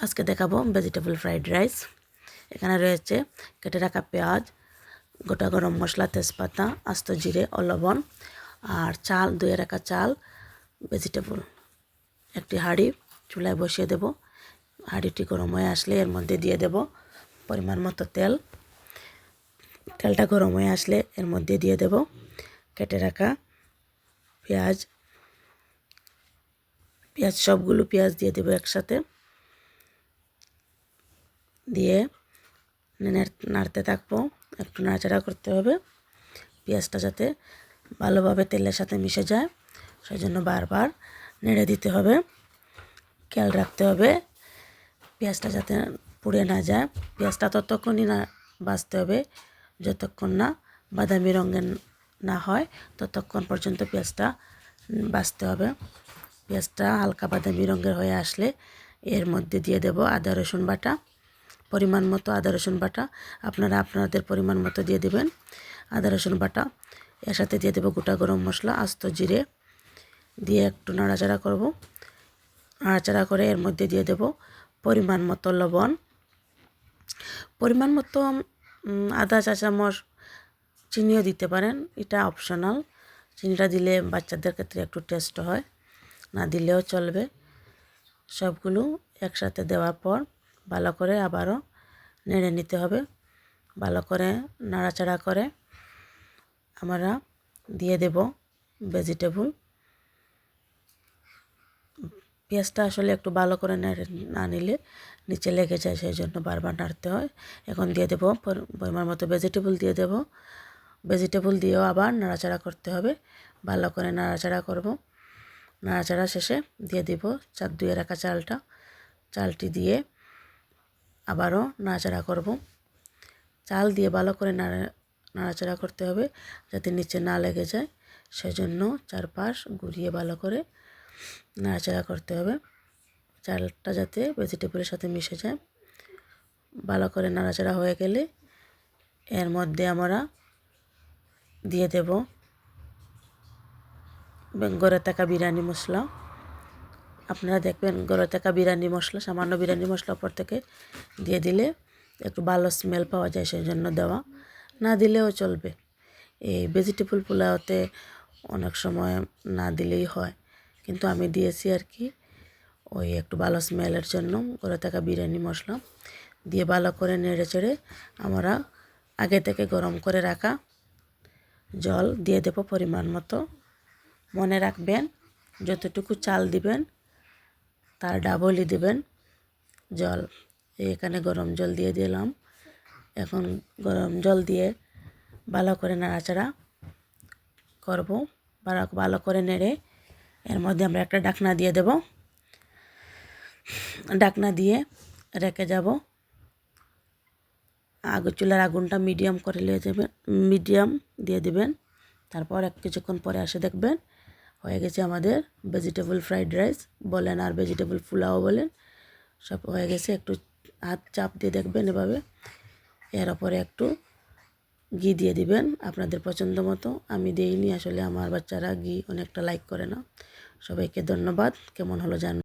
আজকে দেখাবো vegetable fried rice. এখানে রয়েছে কেটে রাখা পেঁয়াজ, গোটা গরম মশলা, তেজপাতা, আস্ত জিরে ও লবণ, আর চাল, ধুয়ে রাখা চাল, ভেজিটেবল। একটি হাঁড়ি চুলায় বসিয়ে দেব। হাঁড়িটি গরম হয়ে আসলে এর মধ্যে দিয়ে দেব পরিমাণ মতো তেল। তেলটা গরম হয়ে আসলে এর মধ্যে দিয়ে দেব কেটে রাখা পেঁয়াজ। সবগুলো পেঁয়াজ দিয়ে দেব একসাথে, দিয়ে নাড়তে থাকবো। একটু নাড়াচাড়া করতে হবে পেঁয়াজটা যাতে ভালোভাবে তেলের সাথে মিশে যায়, সেজন্য বারবার নেড়ে দিতে হবে। খেয়াল রাখতে হবে পেঁয়াজটা যাতে পুড়ে না যায়। পেঁয়াজটা ততক্ষণই না ভাজতে হবে যতক্ষণ না বাদামি রঙের না হয়, ততক্ষণ পর্যন্ত পেঁয়াজটা ভাজতে হবে। পেঁয়াজটা হালকা বাদামি রঙের হয়ে আসলে এর মধ্যে দিয়ে দেব আদা রসুন বাটা, পরিমাণ মতো আদা রসুন বাটা। আপনারা আপনাদের পরিমাণ মতো দিয়ে দেবেন আদা রসুন বাটা। এর সাথে দিয়ে দেব গোটা গরম মশলা, আস্ত জিরে, দিয়ে একটু নাড়াচাড়া করব। নাড়াচাড়া করে এর মধ্যে দিয়ে দেব পরিমাণ মতো লবণ, পরিমাণ মতো আধা চা চামচ চিনিও দিতে পারেন, এটা অপশনাল। চিনিটা দিলে বাচ্চাদের ক্ষেত্রে একটু টেস্ট হয়, না দিলেও চলবে। সবগুলো একসাথে দেওয়ার পর ভালো করে আবারও নেড়ে নিতে হবে। ভালো করে নাড়াচাড়া করে আমরা দিয়ে দেব ভেজিটেবল। পেঁয়াজটা আসলে একটু ভালো করে নেড়ে না নিলে নিচে লেগে যায়, সেই জন্য বারবার নাড়তে হয়। এখন দিয়ে দেব পরিমাণ মতো ভেজিটেবল দিয়ে দেব। ভেজিটেবল দিয়েও আবার নাড়াচাড়া করতে হবে। ভালো করে নাড়াচাড়া করব। নাড়াচাড়া শেষে দিয়ে দেব ধুয়ে রাখা চালটি দিয়ে আবারও নাড়াচাড়া করব। চাল দিয়ে ভালো করে নাড়াচাড়া করতে হবে যাতে নিচে না লেগে যায়, সেজন্য চারপাশ ঘুরিয়ে ভালো করে নাড়াচাড়া করতে হবে। চালটা যাতে ভেজিটেবলের সাথে মিশে যায়। ভালো করে নাড়াচাড়া হয়ে গেলে এর মধ্যে আমরা দিয়ে দেব ঘরে থাকা বিরিয়ানি মশলা। আপনারা দেখবেন ঘরে থাকা বিরিয়ানি মশলা, সামান্য বিরিয়ানি মশলা উপর থেকে দিয়ে দিলে একটু ভালো স্মেল পাওয়া যায়, সেই জন্য দেওয়া। না দিলেও চলবে। এই ভেজিটেবল পোলাওতে অনেক সময় না দিলেই হয়, কিন্তু আমি দিয়েছি আর কি, ওই একটু ভালো স্মেলের জন্য। ঘরে থাকা বিরিয়ানি মশলা দিয়ে ভালো করে নেড়ে চেড়ে আমরা আগে থেকে গরম করে রাখা জল দিয়ে দেব পরিমাণ মতো। মনে রাখবেন যতটুকু চাল দিবেন তার ডাবলই দিবেন জল। এখানে গরম জল দিয়ে দিলাম। এখন গরম জল দিয়ে ভালো করে নাড়াচাড়া করব। ভালো করে নেড়ে এর মধ্যে আমরা একটা ঢাকনা দিয়ে দেব। ঢাকনা দিয়ে রেখে যাব। চুলার আগুনটা মিডিয়াম করে নিয়ে যাবেন, মিডিয়াম দিয়ে দিবেন। তারপর কিছুক্ষণ পরে আসে দেখবেন হয়ে গেছে আমাদের ভেজিটেবল ফ্রাইড রাইস বলেন আর ভেজিটেবল পোলাও বলেন, সব হয়ে গেছে। একটু হাত চাপ দিয়ে দেখবেন এভাবে। এর ওপরে একটু ঘি দিয়ে দিবেন আপনাদের পছন্দ মতো। আমি দেইনি আসলে, আমার বাচ্চারা ঘি অনেকটা লাইক করে না। সবাইকে ধন্যবাদ। কেমন হলো জান।